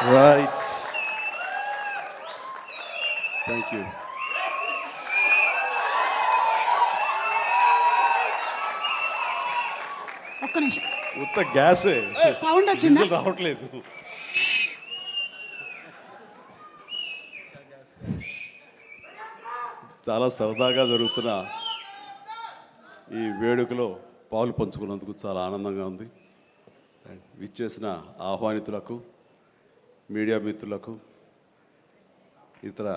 Right, thank you. ఒక్క నిమిషం ఉత్త గ్యాసే, సౌండ్ వచ్చిందా? డీజిల్ రావట్లేదు. చాలా సరదాగా జరుగుతున్న ఈ వేడుకలో పాలు పంచుకున్నందుకు చాలా ఆనందంగా ఉంది. విచ్చేసిన ఆహ్వానితులకు, మీడియా మిత్రులకు, ఇతర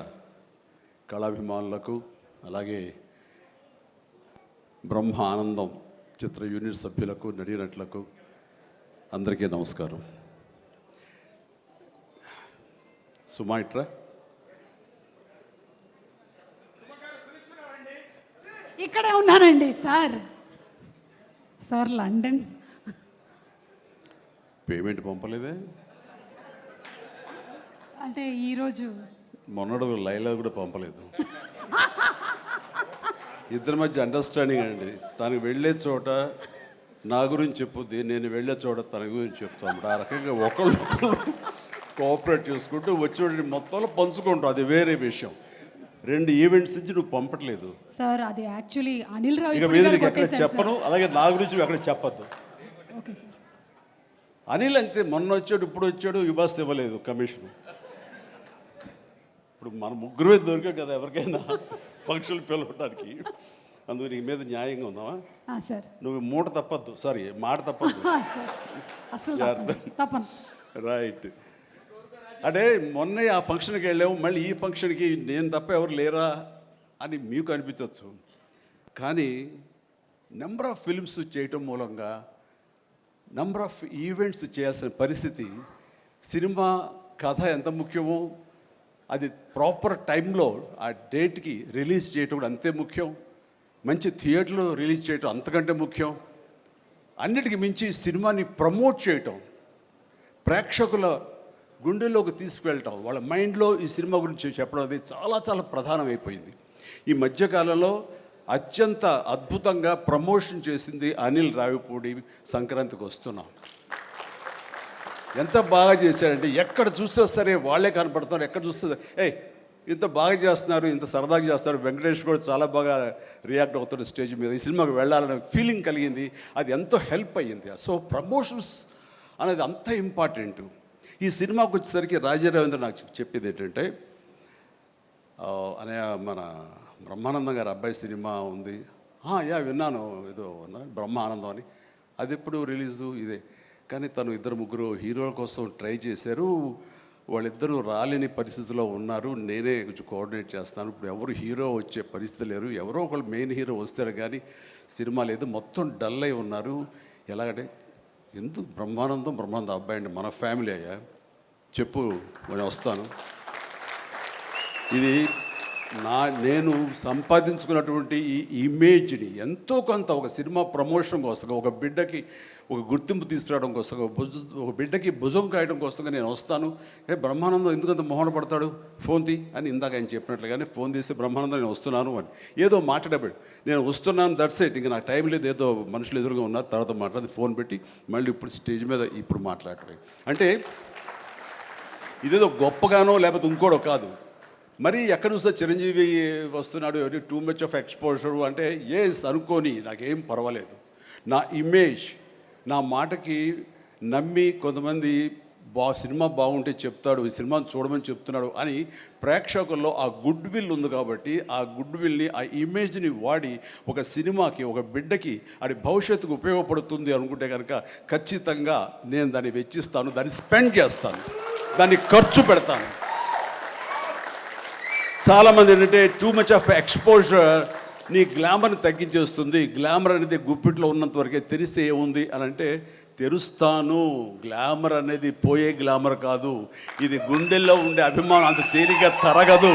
కళాభిమానులకు, అలాగే బ్రహ్మ ఆనందం చిత్ర యూనిట్ సభ్యులకు, నటీనటులకు అందరికీ నమస్కారం. సుమాయిట్రా, ఇక్కడే ఉన్నానండి సార్. సార్ లండన్ పేమెంట్ పంపలేదే? అంటే ఈరోజు మొన్నడు లైలా కూడా పంపలేదు. ఇద్దరి మధ్య అండర్స్టాండింగ్ అండి. తను వెళ్ళే చోట నా గురించి చెప్పుద్ది, నేను వెళ్ళే చోట తన గురించి చెప్తాము. ఆ రకంగా ఒకళ్ళు కోఆపరేట్ చేసుకుంటూ వచ్చి మొత్తంలో పంచుకుంటాం. అది వేరే విషయం. 2 ఈవెంట్స్ నుంచి నువ్వు పంపట్లేదు సార్. అది యాక్చువల్లీ అనిల్ రావు ఇక మీద నీకు ఎక్కడ చెప్పను, అలాగే నా గురించి ఎక్కడ చెప్పద్దు. Okay sir. అనిల్ అంతే, మొన్న వచ్చాడు, ఇప్పుడు వచ్చాడు, ఇవ్వాల్సి ఇవ్వలేదు కమిషన్. ఇప్పుడు మన ముగ్గురు మీద దొరికాం కదా ఎవరికైనా ఫంక్షన్లు పిలవడానికి. అందుకు నీ మీద న్యాయంగా ఉందామా సార్? నువ్వు మూట తప్పద్దు, సారీ మాట తప్పద్దు. తప్పను. రైట్. అంటే మొన్న ఆ ఫంక్షన్కి వెళ్ళాము, మళ్ళీ ఈ ఫంక్షన్కి నేను తప్ప ఎవరు లేరా అని మీకు అనిపించవచ్చు. కానీ నెంబర్ ఆఫ్ ఫిల్మ్స్ చేయటం మూలంగా నెంబర్ ఆఫ్ ఈవెంట్స్ చేయాల్సిన పరిస్థితి, సినిమా కథ ఎంత ముఖ్యమో అది ప్రాపర్ టైంలో ఆ డేట్కి రిలీజ్ చేయటం కూడా అంతే ముఖ్యం. మంచి థియేటర్లో రిలీజ్ చేయటం అంతకంటే ముఖ్యం. అన్నిటికీ మించి సినిమాని ప్రమోట్ చేయటం, ప్రేక్షకుల గుండెల్లోకి తీసుకువెళ్ళటం, వాళ్ళ మైండ్లో ఈ సినిమా గురించి చెప్పడం అది చాలా చాలా ప్రధానమైపోయింది. ఈ మధ్యకాలంలో అత్యంత అద్భుతంగా ప్రమోషన్ చేసింది అనిల్ రావిపూడి. సంక్రాంతికి వస్తున్నాం, ఎంత బాగా చేశారంటే ఎక్కడ చూస్తే సరే వాళ్ళే కనపడుతున్నారు. ఎక్కడ చూస్తే ఇంత బాగా చేస్తున్నారు, ఇంత సరదాగా చేస్తారు. వెంకటేష్ కూడా చాలా బాగా రియాక్ట్ అవుతున్నారు స్టేజ్ మీద. ఈ సినిమాకి వెళ్ళాలనే ఫీలింగ్ కలిగింది, అది ఎంతో హెల్ప్ అయ్యింది. సో ప్రమోషన్స్ అనేది అంత ఇంపార్టెంట్. ఈ సినిమాకి వచ్చేసరికి రాజా రవీంద్ర నాకు చెప్పేది ఏంటంటే, అనే మన బ్రహ్మానందం గారి అబ్బాయి సినిమా ఉంది. విన్నాను, ఏదో బ్రహ్మ ఆనందం అని. అది ఎప్పుడు రిలీజు ఇదే. కానీ తను 2-3 హీరోల కోసం ట్రై చేశారు. వాళ్ళిద్దరూ రాలేని పరిస్థితిలో ఉన్నారు. నేనే కొంచెం కోఆర్డినేట్ చేస్తాను. ఇప్పుడు ఎవరు హీరో వచ్చే పరిస్థితి లేరు. ఎవరో ఒకళ్ళు మెయిన్ హీరో వస్తారు కానీ సినిమా లేదు. మొత్తం డల్ అయి ఉన్నారు. ఎలాగంటే ఎందుకు బ్రహ్మానందం అబ్బాయి అండి, మన ఫ్యామిలీ అయ్యా, చెప్పు నేను వస్తాను. ఇది నేను సంపాదించుకున్నటువంటి ఈ ఇమేజ్ని ఎంతో కొంత ఒక సినిమా ప్రమోషన్ కోసం, ఒక బిడ్డకి ఒక గుర్తింపు తీసుకురావడం కోసం, ఒక బిడ్డకి భుజం కాయడం కోసంగా నేను వస్తాను. బ్రహ్మానందం ఎందుకంత మొహన పడతాడు, ఫోన్ తీ అని ఇందాక ఆయన చెప్పినట్లుగానే ఫోన్ తీసి బ్రహ్మానందం నేను వస్తున్నాను అని ఏదో మాట్లాడబడి నేను వస్తున్నాను, దట్స్ ఇట్. ఇంకా నాకు టైం లేదు, ఏదో మనుషులు ఎదురుగా ఉన్నారు, తర్వాత మాట్లాడి ఫోన్ పెట్టి మళ్ళీ ఇప్పుడు స్టేజ్ మీద ఇప్పుడు మాట్లాడటం అంటే ఇదేదో గొప్పగానో లేకపోతే ఇంకోడో కాదు. మరి ఎక్కడ చూస్తే చిరంజీవి వస్తున్నాడు, టూ మచ్ ఆఫ్ ఎక్స్పోజర్ అంటే అనుకోని నాకేం పర్వాలేదు. నా ఇమేజ్, నా మాటకి నమ్మి కొంతమంది సినిమా బాగుంటే చెప్తాడు, ఈ సినిమాను చూడమని చెప్తున్నాడు అని ప్రేక్షకుల్లో ఆ గుడ్ విల్ ఉంది. కాబట్టి ఆ గుడ్ విల్ని, ఆ ఇమేజ్ని వాడి ఒక సినిమాకి, ఒక బిడ్డకి అది భవిష్యత్తుకు ఉపయోగపడుతుంది అనుకుంటే కనుక ఖచ్చితంగా నేను దాన్ని వెచ్చిస్తాను, దాన్ని స్పెండ్ చేస్తాను, దాన్ని ఖర్చు పెడతాను. చాలామంది ఏంటంటే టూ మచ్ ఆఫ్ ఎక్స్పోజర్ నీ గ్లామర్ని తగ్గించేస్తుంది. గ్లామర్ అనేది గుప్పిట్లో ఉన్నంత వరకే, తెలిస్తే ఏముంది అని అంటే తెరుస్తాను. గ్లామర్ అనేది పోయే గ్లామర్ కాదు, ఇది గుండెల్లో ఉండే అభిమానం అంత తేలిగ్గా తరగదు.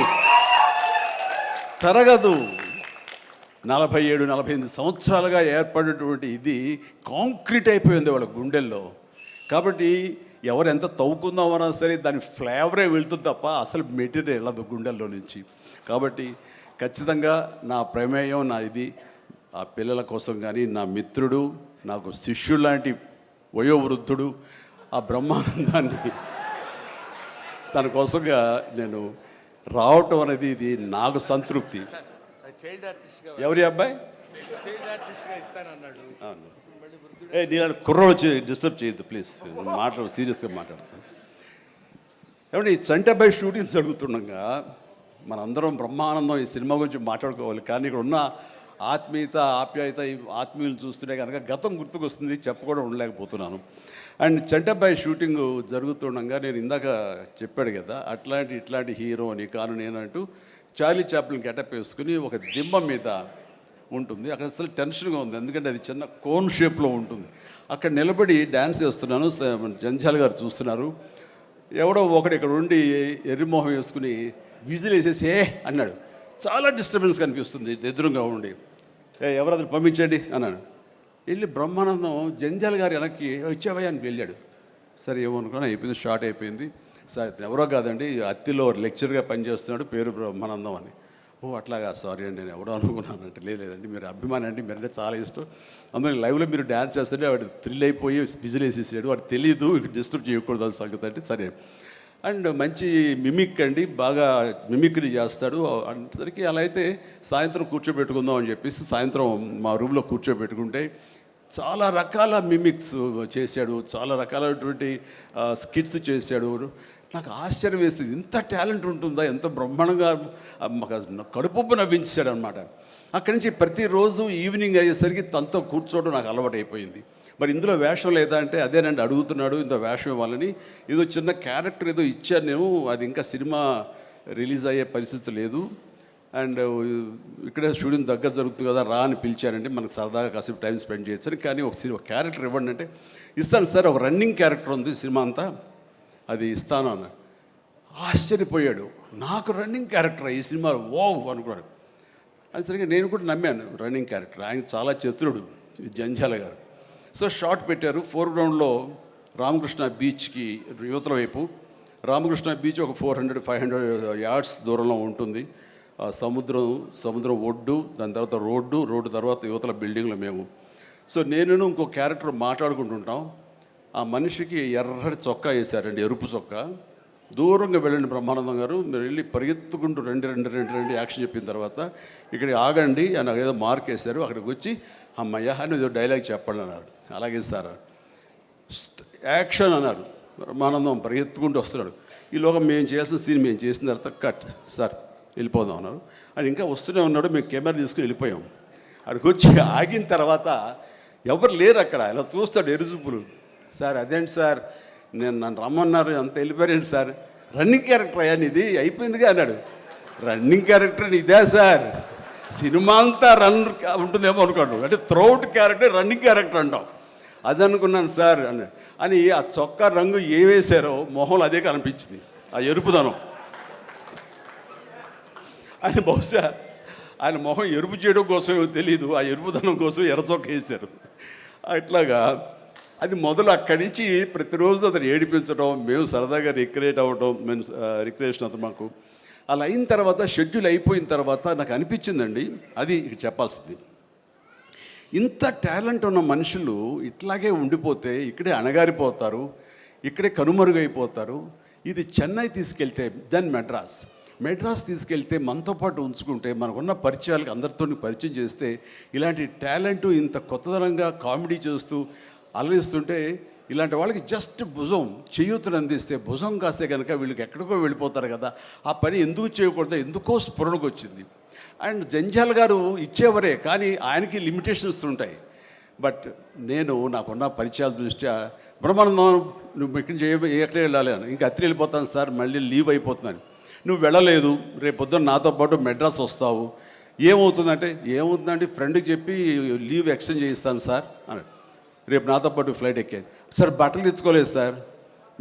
47-48 సంవత్సరాలుగా ఏర్పడినటువంటి ఇది కాంక్రీట్ అయిపోయింది వాళ్ళ గుండెల్లో. కాబట్టి ఎవరు ఎంత తవ్వుకుందామన్నా సరే దాని ఫ్లేవరే వెళ్తుంది తప్ప అసలు మెటీరియల్ వెళ్ళదు గుండెల్లో నుంచి. కాబట్టి ఖచ్చితంగా నా ప్రమేయం, నా ఇది ఆ పిల్లల కోసం కానీ, నా మిత్రుడు, నాకు శిష్యుడు లాంటి వయోవృద్ధుడు ఆ బ్రహ్మానందాన్ని తన కోసంగా నేను రావటం అనేది ఇది నాకు సంతృప్తి. చైల్డ్ ఆర్టిస్ట్గా ఎవరి అబ్బాయి? చైల్డ్ ఆర్టిస్ట్గా ఇస్తానన్నాడు. అవును. నేను కుర్రోడు వచ్చి డిస్టర్బ్ చేయొద్దు ప్లీజ్, సీరియస్గా మాట్లాడతాను. ఏమంటే ఈ చంటబ్బాయి షూటింగ్ జరుగుతుండగా మనందరం బ్రహ్మానందం ఈ సినిమా గురించి మాట్లాడుకోవాలి, కానీ ఇక్కడ ఉన్న ఆత్మీయత ఆప్యాయత ఈ ఆత్మీయులు చూస్తుంటే కనుక గతం గుర్తుకొస్తుంది, చెప్పకుండా ఉండలేకపోతున్నాను. అండ్ చంటబ్బాయి షూటింగ్ జరుగుతుండగా నేను ఇందాక చెప్పాడు కదా ఇట్లాంటి హీరో అని కాను నేనంటూ చార్లీ చాప్లిన్ గెటప్ వేసుకుని ఒక దిమ్మ మీద ఉంటుంది. అక్కడ అసలు టెన్షన్గా ఉంది, ఎందుకంటే అది చిన్న కోన్ షేప్లో ఉంటుంది. అక్కడ నిలబడి డ్యాన్స్ చేస్తున్నాను, జంజాల్ గారు చూస్తున్నారు. ఎవడో ఒకడు ఇక్కడ ఉండి ఎర్రిమోహం వేసుకుని విజిల్ వేసేసి అన్నాడు. చాలా డిస్టర్బెన్స్ కనిపిస్తుంది ఎదురుగా ఉండి. ఎవరది పంపించండి అన్నాడు. వెళ్ళి బ్రహ్మానందం జంజాల్ గారు వెనక్కి వచ్చావయ్యా అని వెళ్ళాడు. సరే ఏమనుకున్నా అయిపోయింది, షార్ట్ అయిపోయింది. సార్ ఎవరో కాదండి, అత్తిలో లెక్చర్గా పనిచేస్తున్నాడు, పేరు బ్రహ్మానందం అని. ఓ అట్లాగా, సారీ అండి నేను ఎవడో అనుకున్నానంటే. లేదండి మీరు అభిమాని అండి, మీరంటే చాలా ఇష్టం, అందులో లైవ్లో మీరు డ్యాన్స్ చేస్తుంటే వాడు థ్రిల్ అయిపోయి విజిల్ వేసేసాడు, వాడు తెలియదు డిస్టర్బ్ చేయకూడదు అని సంగతి అంటే సరే. అండ్ మంచి మిమిక్ అండి, బాగా మిమిక్రీ చేస్తాడు అనేసరికి అలా అయితే సాయంత్రం కూర్చోబెట్టుకుందాం అని చెప్పేసి సాయంత్రం మా రూమ్లో కూర్చోబెట్టుకుంటే చాలా రకాల మిమిక్స్ చేశాడు, చాలా రకాలైనటువంటి స్కిట్స్ చేశాడు. నాకు ఆశ్చర్యం వేస్తుంది, ఇంత టాలెంట్ ఉంటుందా, ఎంత బ్రహ్మాండంగా కడుపు నవ్వించాడు అనమాట. అక్కడి నుంచి ప్రతిరోజు ఈవినింగ్ అయ్యేసరికి తనతో కూర్చోవడం నాకు అలవాటు అయిపోయింది. మరి ఇందులో వేషం లేదా అంటే అదేనండి అడుగుతున్నాడు, ఇంత వేషం ఇవ్వాలని. ఏదో చిన్న క్యారెక్టర్ ఏదో ఇచ్చాను నేను, అది ఇంకా సినిమా రిలీజ్ అయ్యే పరిస్థితి లేదు. అండ్ ఇక్కడే షూటింగ్ దగ్గర జరుగుతుంది కదా రా అని పిలిచారండి, మనకు సరదాగా కాసేపు టైం స్పెండ్ చేయొచ్చు. కానీ ఒక క్యారెక్టర్ ఇవ్వండి అంటే ఇస్తాను సార్, ఒక రన్నింగ్ క్యారెక్టర్ ఉంది సినిమా అంతా, అది ఇస్తాను అన్న. ఆశ్చర్యపోయాడు, నాకు రన్నింగ్ క్యారెక్టర్ ఈ సినిమా ఓ అనుకున్నాడు. అది సరిగ్గా నేను కూడా నమ్మాను, రన్నింగ్ క్యారెక్టర్. ఆయన చాలా చతురుడు జంజాల గారు. సో షార్ట్ పెట్టారు. ఫోర్గ్రౌండ్లో రామకృష్ణ బీచ్కి యువతల వైపు, రామకృష్ణ బీచ్ ఒక 400-500 యార్డ్స్ దూరంలో ఉంటుంది. సముద్రం ఒడ్డు, దాని తర్వాత రోడ్డు తర్వాత యువతల బిల్డింగ్లో మేము. సో నేను ఇంకో క్యారెక్టర్ మాట్లాడుకుంటుంటాం. ఆ మనిషికి ఎర్రటి చొక్కా వేశారండి, ఎరుపు చొక్కా. దూరంగా వెళ్ళండి బ్రహ్మానందం గారు, మీరు వెళ్ళి పరిగెత్తుకుంటూ రెండు యాక్షన్ చెప్పిన తర్వాత ఇక్కడికి ఆగండి అని ఏదో మార్క్ వేశారు. అక్కడికి వచ్చి అమ్మయ్య అని ఏదో డైలాగ్ చెప్పండి అన్నారు. అలాగే సార్ యాక్షన్ అన్నారు. బ్రహ్మానందం పరిగెత్తుకుంటూ వస్తున్నాడు. ఈలోగా మేము చేసిన సీన్ మేము చేసిన తర్వాత కట్ సార్ వెళ్ళిపోదాం అన్నారు. అది ఇంకా వస్తూనే ఉన్నాడు. మేము కెమెరా తీసుకుని వెళ్ళిపోయాం. అక్కడికి వచ్చి ఆగిన తర్వాత ఎవరు లేరు అక్కడ. ఇలా చూస్తాడు ఎరుజుపులు. సార్ అదేంటి సార్, నన్ను రమ్మన్నారు, అంత వెళ్ళిపోయారండి సార్. రన్నింగ్ క్యారెక్టర్ అయ్యా ఇది అయిపోయిందిగా అన్నాడు. రన్నింగ్ క్యారెక్టర్ ఇదే సార్, సినిమా అంతా రన్ ఉంటుందేమో అనుకోండి, అంటే త్రౌట్ క్యారెక్టర్ రన్నింగ్ క్యారెక్టర్ అంటాం. అది అనుకున్నాను సార్ అని ఆ చొక్కా రంగు ఏ వేశారో మొహంలో అదే కనిపించింది, ఆ ఎరుపుదనం. ఆయన బహుశా ఆయన మొహం ఎరుపు చేయడం కోసం తెలియదు, ఆ ఎరుపుదనం కోసం ఎర్ర చొక్క వేశారు. అట్లాగా అది మొదలు అక్కడి నుంచి ప్రతిరోజు అతను ఏడిపించడం, మేము సరదాగా రిక్రియేట్ అవ్వడం, రిక్రియేషన్ అతను మాకు. అలా అయిన తర్వాత షెడ్యూల్ అయిపోయిన తర్వాత నాకు అనిపించిందండి, అది ఇక్కడ చెప్పాల్సింది, ఇంత టాలెంట్ ఉన్న మనుషులు ఇట్లాగే ఉండిపోతే ఇక్కడే అణగారిపోతారు, ఇక్కడే కనుమరుగైపోతారు. ఇది చెన్నై తీసుకెళ్తే దెన్ మెడ్రాస్ తీసుకెళ్తే మనతో పాటు ఉంచుకుంటే మనకున్న పరిచయాలకు అందరితో పరిచయం చేస్తే ఇలాంటి టాలెంట్ ఇంత కొత్తదనంగా కామెడీ చేస్తూ అలరిస్తుంటే ఇలాంటి వాళ్ళకి జస్ట్ భుజం చేయూతను అందిస్తే, భుజం కాస్తే కనుక వీళ్ళకి ఎక్కడికో వెళ్ళిపోతారు కదా. ఆ పని ఎందుకు చేయకూడదు, ఎందుకో స్ఫురణకు వచ్చింది. అండ్ జంజాల్ గారు ఇచ్చేవరే, కానీ ఆయనకి లిమిటేషన్స్ ఉంటాయి. బట్ నాకున్న పరిచయాల దృష్ట్యా బ్రహ్మానందం నువ్వు ఎక్కడ వెళ్ళాలి అని, ఇంకా అత్రి వెళ్ళిపోతాను సార్, మళ్ళీ లీవ్ అయిపోతున్నాను. నువ్వు వెళ్ళలేదు, రేపు పొద్దున్న నాతో పాటు మెడ్రాస్ వస్తావు, ఏమవుతుందంటే ఫ్రెండ్కి చెప్పి లీవ్ ఎక్స్టెండ్ చేయిస్తాను సార్ అన్నాడు. రేపు నాతో పాటు ఫ్లైట్ ఎక్కాను సార్, బట్టలు తెచ్చుకోలేదు సార్,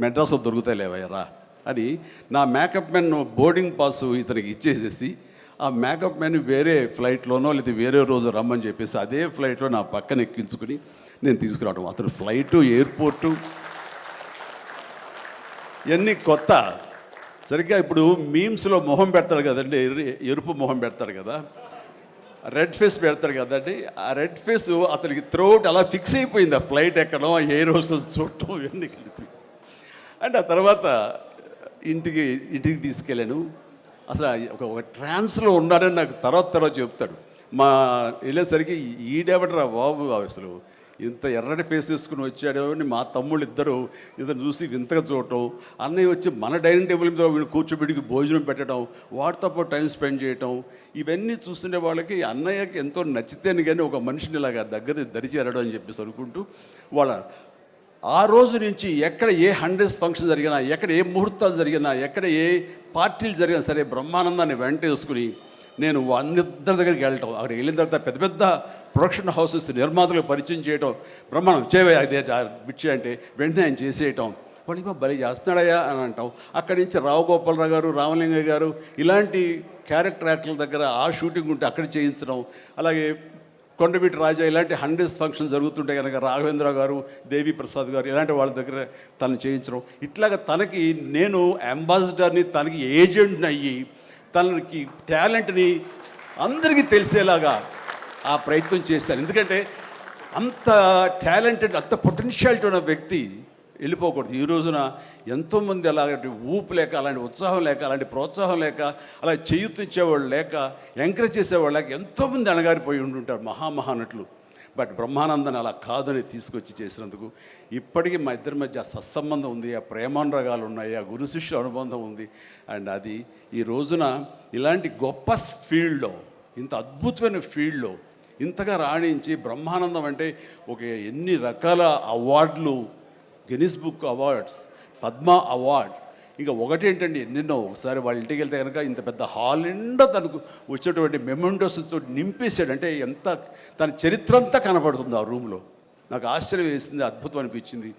మెడ్రాస్లో దొరుకుతాయి లేవయ్యరా అని నా మేకప్ మ్యాన్ బోర్డింగ్ పాస్ ఇతనికి ఇచ్చేసేసి ఆ మేకప్ మ్యాన్ వేరే ఫ్లైట్లోనో లేదా వేరే రోజు రమ్మని చెప్పేసి అదే ఫ్లైట్లో నా పక్కన ఎక్కించుకుని నేను తీసుకురావడం. అతను ఫ్లైటు, ఎయిర్పోర్టు ఇవన్నీ కొత్త. సరిగ్గా ఇప్పుడు మీమ్స్లో మొహం పెడతాడు కదండి, ఎరుపు మొహం పెడతాడు కదా, రెడ్ ఫేస్ పెడతాడు కదండి. ఆ రెడ్ ఫేస్ అతనికి త్రోట్ అలా ఫిక్స్ అయిపోయింది. ఆ ఫ్లైట్ ఎక్కడం, ఆ ఎయిర్ హోస్టెస్ చూడటం ఇవన్నీ కలిపి. అండ్ ఆ తర్వాత ఇంటికి తీసుకెళ్ళాను. అసలు ఒక ట్రాన్స్లో ఉన్నాడని నాకు తర్వాత చెప్తాడు. మా వెళ్ళేసరికి ఈడేవడరా బాబు అసలు ఇంత ఎర్రటి ఫేస్ వేసుకుని వచ్చాడో అని మా తమ్ముళ్ళు ఇద్దరు చూసి వింతగా చూడటం, అన్నయ్య వచ్చి మన డైనింగ్ టేబుల్ మీద వీళ్ళు కూర్చోబెడికి భోజనం పెట్టడం, వాటితో పాటు టైం స్పెండ్ చేయటం, ఇవన్నీ చూస్తుండే వాళ్ళకి అన్నయ్యకి ఎంతో నచ్చితేనే కానీ ఒక మనిషిని ఇలాగా దగ్గర దరిచేరడం అని చెప్పేసి అనుకుంటూ వాళ్ళ ఆ రోజు నుంచి ఎక్కడ ఏ 100th ఫంక్షన్ జరిగినా, ఎక్కడ ఏ ముహూర్తాలు జరిగినా, ఎక్కడ ఏ పార్టీలు జరిగినా సరే బ్రహ్మానందాన్ని వెంట వేసుకుని నేను అందరి దగ్గరికి వెళ్ళటం, అక్కడికి వెళ్ళిన తర్వాత పెద్ద పెద్ద ప్రొడక్షన్ హౌసెస్ నిర్మాతలకు పరిచయం చేయటం, బ్రహ్మాండం చేయవే అదే బిచ్చి అంటే వెంటనే ఆయన చేసేయటం, వాడికి భలే చేస్తున్నాడయ్యా అని అంటాం. అక్కడి నుంచి రావు గోపాలరావు గారు, రామలింగయ్య గారు ఇలాంటి క్యారెక్టర్ యాక్టర్ల దగ్గర ఆ షూటింగ్ ఉంటే అక్కడ చేయించడం, అలాగే కొండవీటి రాజా ఇలాంటి 100th ఫంక్షన్ జరుగుతుంటే కనుక రాఘవేంద్ర గారు, దేవి ప్రసాద్ గారు ఇలాంటి వాళ్ళ దగ్గర తను చేయించడం, ఇట్లాగా తనకి నేను అంబాసిడర్ని, తనకి ఏజెంట్ని అయ్యి తనకి టాలెంట్ని అందరికీ తెలిసేలాగా ఆ ప్రయత్నం చేశాను. ఎందుకంటే అంత టాలెంటెడ్, అంత పొటెన్షియాలిటీ ఉన్న వ్యక్తి వెళ్ళిపోకూడదు. ఈ రోజున ఎంతోమంది అలాంటి ఊపు లేక, అలాంటి ఉత్సాహం లేక, అలాంటి ప్రోత్సాహం లేక, అలా చేయూతించేవాళ్ళు లేక, ఎంకరేజ్ చేసేవాళ్ళు లేక ఎంతోమంది అణగారిపోయి ఉంటుంటారు మహానటులు. బట్ బ్రహ్మానందాన్ని అలా కాదని తీసుకొచ్చి చేసినందుకు ఇప్పటికీ మా ఇద్దరి మధ్య సత్సంబంధం ఉంది, ఆ ప్రేమానురాగాలు ఉన్నాయి, ఆ గురు శిష్యుల అనుబంధం ఉంది. అండ్ అది ఈ రోజున ఇలాంటి గొప్ప ఫీల్డ్లో, ఇంత అద్భుతమైన ఫీల్డ్లో ఇంతగా రాణించి బ్రహ్మానందం అంటే ఒక ఎన్ని రకాల అవార్డులు, Guinness book awards, Padma awards, ఇంకా ఒకటేంటండి ఎన్నెన్నో. ఒకసారి వాళ్ళ ఇంటికి వెళ్తే కనుక ఇంత పెద్ద హాల్ నిండా తనకు వచ్చేటువంటి మెమెంటోస్తో నింపేశాడు. అంటే ఎంత తన చరిత్ర అంతా కనపడుతుంది ఆ రూమ్లో. నాకు ఆశ్చర్యం వేసింది, అద్భుతం అనిపించింది.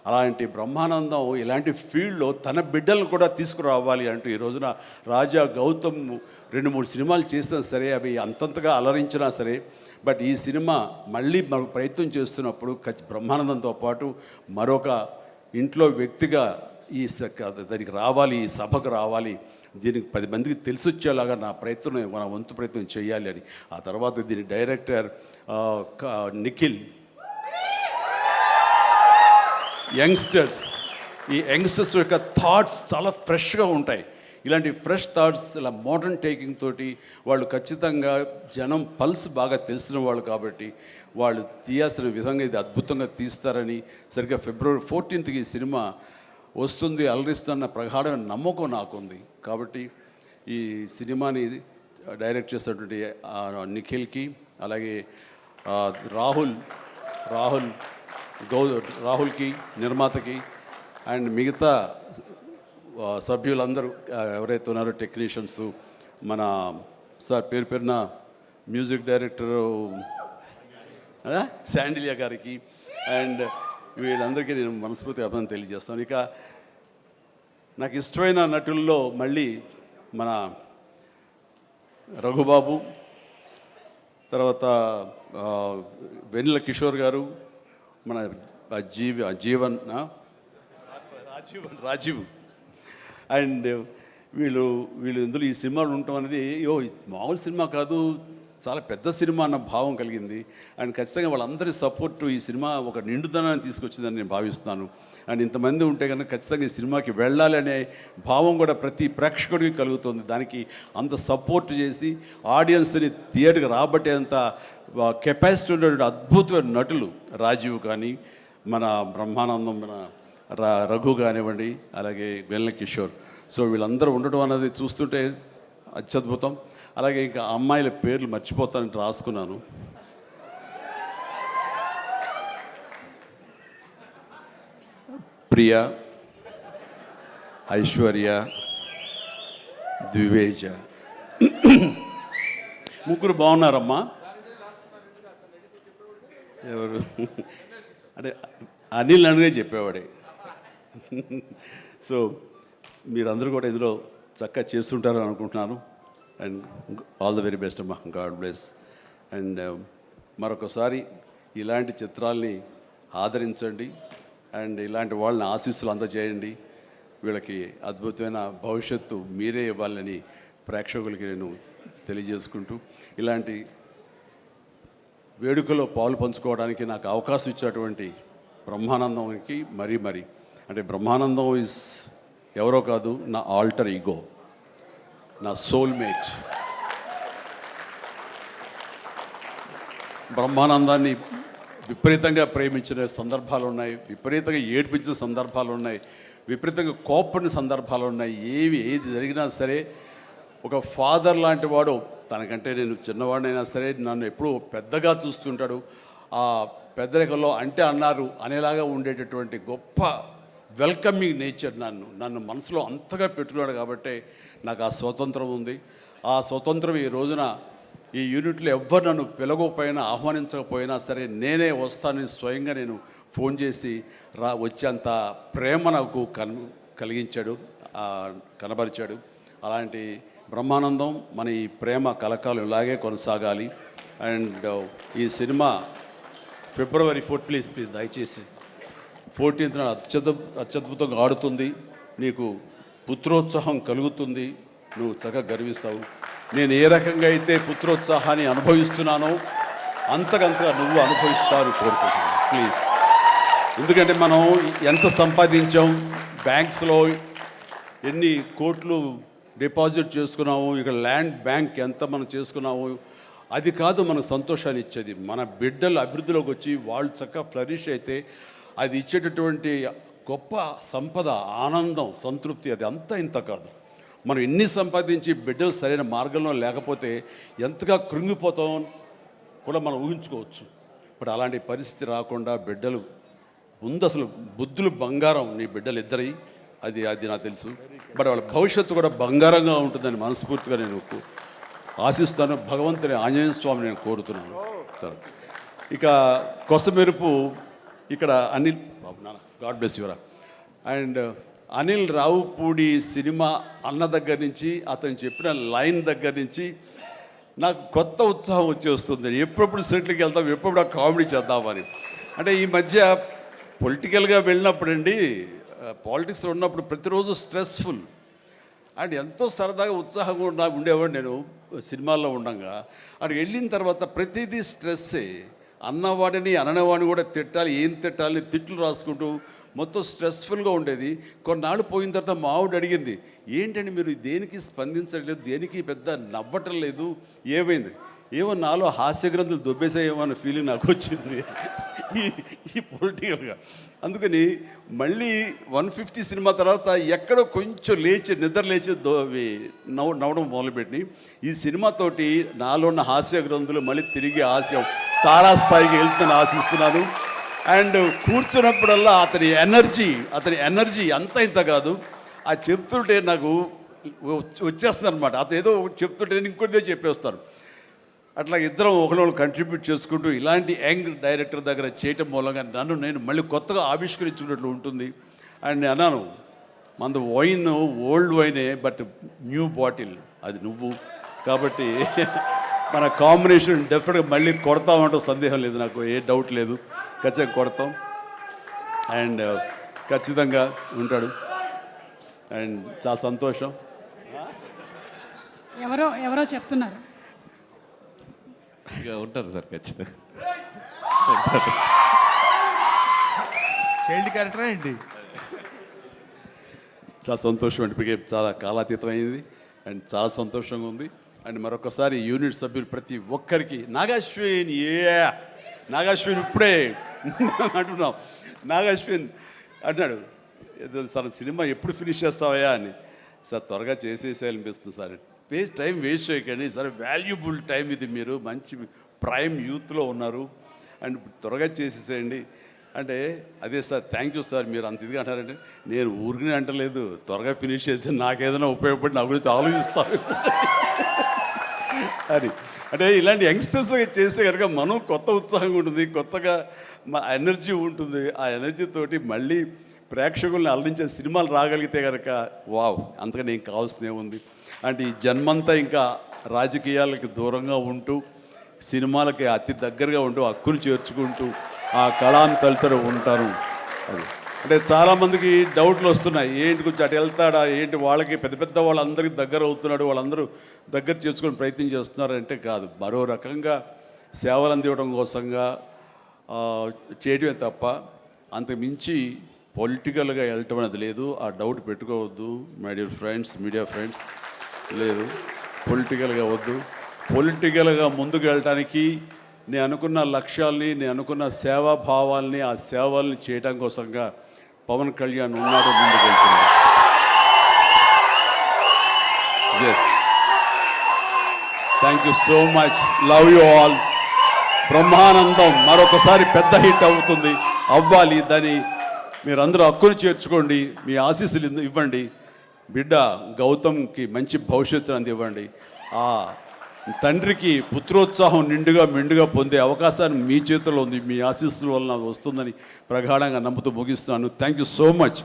అలాంటి బ్రహ్మానందం ఇలాంటి ఫీల్డ్లో తన బిడ్డలను కూడా తీసుకురావాలి అంటూ ఈ రోజున రాజా గౌతమ్ 2-3 సినిమాలు చేసినా సరే అవి అంతంతగా అలరించినా సరే, బట్ ఈ సినిమా మళ్ళీ మనకు ప్రయత్నం చేస్తున్నప్పుడు బ్రహ్మానందంతో పాటు మరొక ఇంట్లో వ్యక్తిగా దానికి రావాలి, ఈ సభకు రావాలి, దీనికి 10 మందికి తెలిసొచ్చేలాగా నా వంతు ప్రయత్నం చేయాలి అని. ఆ తర్వాత దీని డైరెక్టర్ నిఖిల్, యంగ్స్టర్స్, ఈ యంగ్స్టర్స్ యొక్క థాట్స్ చాలా ఫ్రెష్గా ఉంటాయి. ఇలాంటి ఫ్రెష్ థాట్స్, ఇలా మోడర్న్ టేకింగ్ తోటి వాళ్ళు ఖచ్చితంగా జనం పల్స్ బాగా తెలిసిన వాళ్ళు కాబట్టి వాళ్ళు తీయాల్సిన విధంగా ఇది అద్భుతంగా తీస్తారని, సరిగ్గా February 14th ఈ సినిమా వస్తుంది, అలరిస్తున్న ప్రగాఢమైన నమ్మకం నాకుంది. కాబట్టి ఈ సినిమాని డైరెక్ట్ చేసినటువంటి నిఖిల్కి, అలాగే రాహుల్కి నిర్మాతకి, అండ్ మిగతా సభ్యులందరూ ఎవరైతే ఉన్నారో టెక్నీషియన్స్, మన సార్ పేరున మ్యూజిక్ డైరెక్టరు శాండిలియా గారికి, అండ్ వీళ్ళందరికీ నేను మనస్ఫూర్తి అభినందన తెలియజేస్తాను. ఇక నాకు ఇష్టమైన నటుల్లో మళ్ళీ మన రఘుబాబు, తర్వాత వెన్నెల కిషోర్ గారు, మన రాజీవ్, అండ్ వీళ్ళు ఇందులో ఈ సినిమాలు ఉండటం అనేది మామూలు సినిమా కాదు, చాలా పెద్ద సినిమా అన్న భావం కలిగింది. అండ్ ఖచ్చితంగా వాళ్ళందరి సపోర్టు ఈ సినిమా ఒక నిండుదనాన్ని తీసుకొచ్చిందని నేను భావిస్తున్నాను. అండ్ ఇంతమంది ఉంటే కనుక ఖచ్చితంగా ఈ సినిమాకి వెళ్ళాలి అనే భావం కూడా ప్రతి ప్రేక్షకుడికి కలుగుతుంది. దానికి అంత సపోర్ట్ చేసి ఆడియన్స్ని థియేటర్కి రాబట్టేంత కెపాసిటీ ఉన్నటువంటి అద్భుతమైన నటులు రాజీవ్ కానీ, మన బ్రహ్మానందం, మన రఘు కానివ్వండి, అలాగే వెన్నెల కిషోర్. సో వీళ్ళందరూ ఉండటం అనేది చూస్తుంటే అత్యద్భుతం. అలాగే ఇంకా అమ్మాయిల పేర్లు మర్చిపోతానని రాసుకున్నాను. ప్రియ, ఐశ్వర్య, ద్వివేజ, ముగ్గురు బాగున్నారమ్మా. ఎవరు అంటే అనిల్ అనిగా చెప్పేవాడే. సో మీరందరూ కూడా ఇందులో చక్కగా చేస్తుంటారని అనుకుంటున్నాను. And all the very best అమ్మా, గాడ్ బ్లెస్. అండ్ మరొకసారి ఇలాంటి చిత్రాల్ని ఆదరించండి, అండ్ ఇలాంటి వాళ్ళని ఆశీస్సులు అందజేయండి. వీళ్ళకి అద్భుతమైన భవిష్యత్తు మీరే ఇవ్వాలని ప్రేక్షకులకి నేను తెలియజేసుకుంటూ, ఇలాంటి వేడుకలో పాలు పంచుకోవడానికి నాకు అవకాశం ఇచ్చినటువంటి బ్రహ్మానందంకి మరీ అంటే బ్రహ్మానందం ఈజ్ ఎవరో కాదు, నా ఆల్టర్ ఈగో, నా సోల్మేట్. బ్రహ్మానందాన్ని విపరీతంగా ప్రేమించిన సందర్భాలు ఉన్నాయి, విపరీతంగా ఏడ్పించిన సందర్భాలు ఉన్నాయి, విపరీతంగా కోప్పడిన సందర్భాలు ఉన్నాయి. ఏది జరిగినా సరే ఒక ఫాదర్ లాంటి వాడు, తనకంటే నేను చిన్నవాడినైనా సరే నన్ను ఎప్పుడూ పెద్దగా చూస్తుంటాడు. ఆ పెద్దరికంలో అంటే అన్నారు అనేలాగా ఉండేటటువంటి గొప్ప వెల్కమింగ్ నేచర్ నన్ను మనసులో అంతగా పెట్టుకున్నాడు. కాబట్టి నాకు ఆ స్వతంత్రం ఉంది. ఆ స్వతంత్రం ఈ రోజున ఈ యూనిట్లో ఎవ్వరు నన్ను పిలవకపోయినా ఆహ్వానించకపోయినా సరే నేనే వస్తానని స్వయంగా నేను ఫోన్ చేసి వచ్చేంత ప్రేమ నాకు కలిగించాడు, కనబరిచాడు. అలాంటి బ్రహ్మానందం మన ఈ ప్రేమ కలకాలం ఇలాగే కొనసాగాలి. అండ్ ఈ సినిమా February 4th ప్లీజ్ దయచేసి 14th అత్యద్భుతంగా ఆడుతుంది. నీకు పుత్రోత్సాహం కలుగుతుంది, నువ్వు చక్కగా గర్విస్తావు. నేను ఏ రకంగా అయితే పుత్రోత్సాహాన్ని అనుభవిస్తున్నానో అంతకంతగా నువ్వు అనుభవిస్తావు కోరుకుంటున్నాను ప్లీజ్. ఎందుకంటే మనం ఎంత సంపాదించాం, బ్యాంక్స్లో ఎన్ని కోట్లు డిపాజిట్ చేసుకున్నాము, ఇక్కడ ల్యాండ్ బ్యాంక్ ఎంత మనం చేసుకున్నాము, అది కాదు మనకు సంతోషాన్ని ఇచ్చేది. మన బిడ్డలు అభివృద్ధిలోకి వచ్చి వాళ్ళు చక్కగా ఫ్లరిష్ అయితే అది ఇచ్చేటటువంటి గొప్ప సంపద, ఆనందం, సంతృప్తి అది అంతా ఇంత కాదు. మనం ఎన్ని సంపాదించి బిడ్డలు సరైన మార్గంలో లేకపోతే ఎంతగా కృంగిపోతాం కూడా మనం ఊహించుకోవచ్చు. ఇప్పుడు అలాంటి పరిస్థితి రాకుండా బిడ్డలు ముందు అసలు బుద్ధులు బంగారం, నీ బిడ్డలు ఇద్దరి అది నాకు తెలుసు. బట్ వాళ్ళ భవిష్యత్తు కూడా బంగారంగా ఉంటుందని మనస్ఫూర్తిగా నేను ఆశిస్తాను. భగవంతుని ఆంజనేయ స్వామి నేను కోరుతున్నాను. ఇక కొసమెరుపు ఇక్కడ అనిల్ బాబు నాన్న గాడ్ బ్లెస్ యువరా. అండ్ అనిల్ రావుపూడి సినిమా అన్న దగ్గర నుంచి, అతను చెప్పిన లైన్ దగ్గర నుంచి నాకు కొత్త ఉత్సాహం వచ్చేస్తుంది. ఎప్పుడప్పుడు సెట్లకి వెళ్తాం, ఎప్పుడు కామెడీ చేద్దామని. అంటే ఈ మధ్య పొలిటికల్గా వెళ్ళినప్పుడండి, పాలిటిక్స్లో ఉన్నప్పుడు ప్రతిరోజు స్ట్రెస్ఫుల్ అండ్ ఎంతో సరదాగా ఉత్సాహంగా ఉండేవాడు నేను సినిమాల్లో ఉండగా. అక్కడికి వెళ్ళిన తర్వాత ప్రతిదీ స్ట్రెస్సే. అన్నవాడిని అననేవాడిని కూడా తిట్టాలి, ఏం తిట్టాలి తిట్లు రాసుకుంటూ మొత్తం స్ట్రెస్ఫుల్గా ఉండేది. కొన్నాళ్ళు పోయిన తర్వాత మా ఆవిడ అడిగింది, ఏంటండి మీరు దేనికి స్పందించట్లేదు, దేనికి పెద్ద నవ్వటం లేదు, ఏమైంది? ఏమో నాలో హాస్య గ్రంథులు దొబ్బేసాయేమో అన్న ఫీలింగ్ నాకు వచ్చింది ఈ పొలిటికల్గా. అందుకని మళ్ళీ 150 సినిమా తర్వాత ఎక్కడో కొంచెం నిద్ర లేచి నవ్వడం మొదలుపెట్టి ఈ సినిమాతోటి నాలో ఉన్న హాస్య గ్రంథులు మళ్ళీ తిరిగి హాస్యం తారాస్థాయికి వెళ్తుందని ఆశిస్తున్నాను. అండ్ కూర్చున్నప్పుడల్లా అతని ఎనర్జీ అంత ఇంత కాదు. ఆ చెప్తుంటే నాకు వచ్చేస్తుంది అనమాట. అతను ఏదో చెప్తుంటే నేను ఇంకోటిదే చెప్పేస్తాను. అట్లా ఇద్దరం ఒకళ్ళు కంట్రిబ్యూట్ చేసుకుంటూ ఇలాంటి యంగ్ డైరెక్టర్ దగ్గర చేయటం మూలంగా నేను మళ్ళీ కొత్తగా ఆవిష్కరించుకున్నట్లు ఉంటుంది. అండ్ అన్నాను, మన వైన్ ఓల్డ్ వైనే బట్ న్యూ బాటిల్, అది నువ్వు. కాబట్టి మన కాంబినేషన్ డెఫినెట్గా మళ్ళీ కొడతామంటే సందేహం లేదు, నాకు ఏ డౌట్ లేదు. ఖచ్చితంగా కొడతాం అండ్ ఖచ్చితంగా ఉంటాడు. అండ్ చాలా సంతోషం. ఎవరో చెప్తున్నారు ఉంటారు సార్, ఖచ్చితంగా చైల్డ్ క్యారెక్టర్ ఏంటి? చాలా సంతోషం అండి, చాలా కాలాతీతం అయింది అండ్ చాలా సంతోషంగా ఉంది. అండ్ మరొకసారి యూనిట్ సభ్యులు ప్రతి ఒక్కరికి నాగాశ్విన్ ఇప్పుడే అంటున్నాం. నాగాశ్విన్ అన్నాడు, సార్ సినిమా ఎప్పుడు ఫినిష్ చేస్తావయ్యా అని. సార్ త్వరగా చేసేసేయాలనిపిస్తుంది సార్, టైం వేస్ట్ చేయకండి సార్, వాల్యుబుల్ టైం ఇది, మీరు మంచి ప్రైమ్ యూత్లో ఉన్నారు అండ్ త్వరగా చేసేసేయండి అంటే. అదే సార్, థ్యాంక్ యూ సార్, మీరు అంత ఇదిగా అంటారంటే నేను ఊరికనే అంటలేదు, త్వరగా ఫినిష్ చేసి నాకేదైనా ఉపయోగపడి నా గురించి ఆలోచిస్తాను అని. అంటే ఇలాంటి యంగ్స్టర్స్ చేస్తే కనుక మనం కొత్త ఉత్సాహంగా ఉంటుంది, కొత్తగా మా ఎనర్జీ ఉంటుంది. ఆ ఎనర్జీతోటి మళ్ళీ ప్రేక్షకుల్ని అలరించే సినిమాలు రాగలిగితే కనుక వావ్, అంతకని ఏం కావాల్సినే ఉంది. అంటే ఈ జన్మంతా ఇంకా రాజకీయాలకి దూరంగా ఉంటూ సినిమాలకి అతి దగ్గరగా ఉంటూ హక్కును చేర్చుకుంటూ ఆ కళాన్ని తలుతూ ఉంటారు. అది అంటే చాలామందికి డౌట్లు వస్తున్నాయి, ఏంటి కొంచెం అటు వెళ్తాడా ఏంటి, వాళ్ళకి పెద్ద వాళ్ళందరికీ దగ్గర అవుతున్నాడు, వాళ్ళందరూ దగ్గర చేసుకుని ప్రయత్నం చేస్తున్నారు అంటే కాదు, మరో రకంగా సేవలు అందివ్వడం కోసంగా చేయడమే తప్ప అంతకు మించి పొలిటికల్గా వెళ్ళటం అనేది లేదు, ఆ డౌట్ పెట్టుకోవద్దు my dear friends, media friends. లేదు, పొలిటికల్గా వద్దు. పొలిటికల్గా ముందుకు వెళ్ళటానికి నేను అనుకున్న లక్ష్యాల్ని, నేను అనుకున్న సేవాభావాల్ని, ఆ సేవల్ని చేయడం కోసంగా పవన్ కళ్యాణ్ ఉన్నాడు, ముందుకు వెళ్తున్నాడు. Yes, thank you so much, love you all. Brahmanandam మరొకసారి పెద్ద హిట్ అవుతుంది, అవ్వాలి. దాన్ని మీరందరూ హక్కును చేర్చుకోండి, మీ ఆశీస్సులు ఇవ్వండి. బిడ్డ గౌతమ్కి మంచి భవిష్యత్తు అందివ్వండి. ఆ తండ్రికి పుత్రోత్సాహం నిండుగా మెండుగా పొందే అవకాశాన్ని మీ చేతుల్లో ఉంది, మీ ఆశీస్సుల వలన వస్తుందని ప్రగాఢంగా నమ్ముతూ ముగిస్తున్నాను. Thank you so much.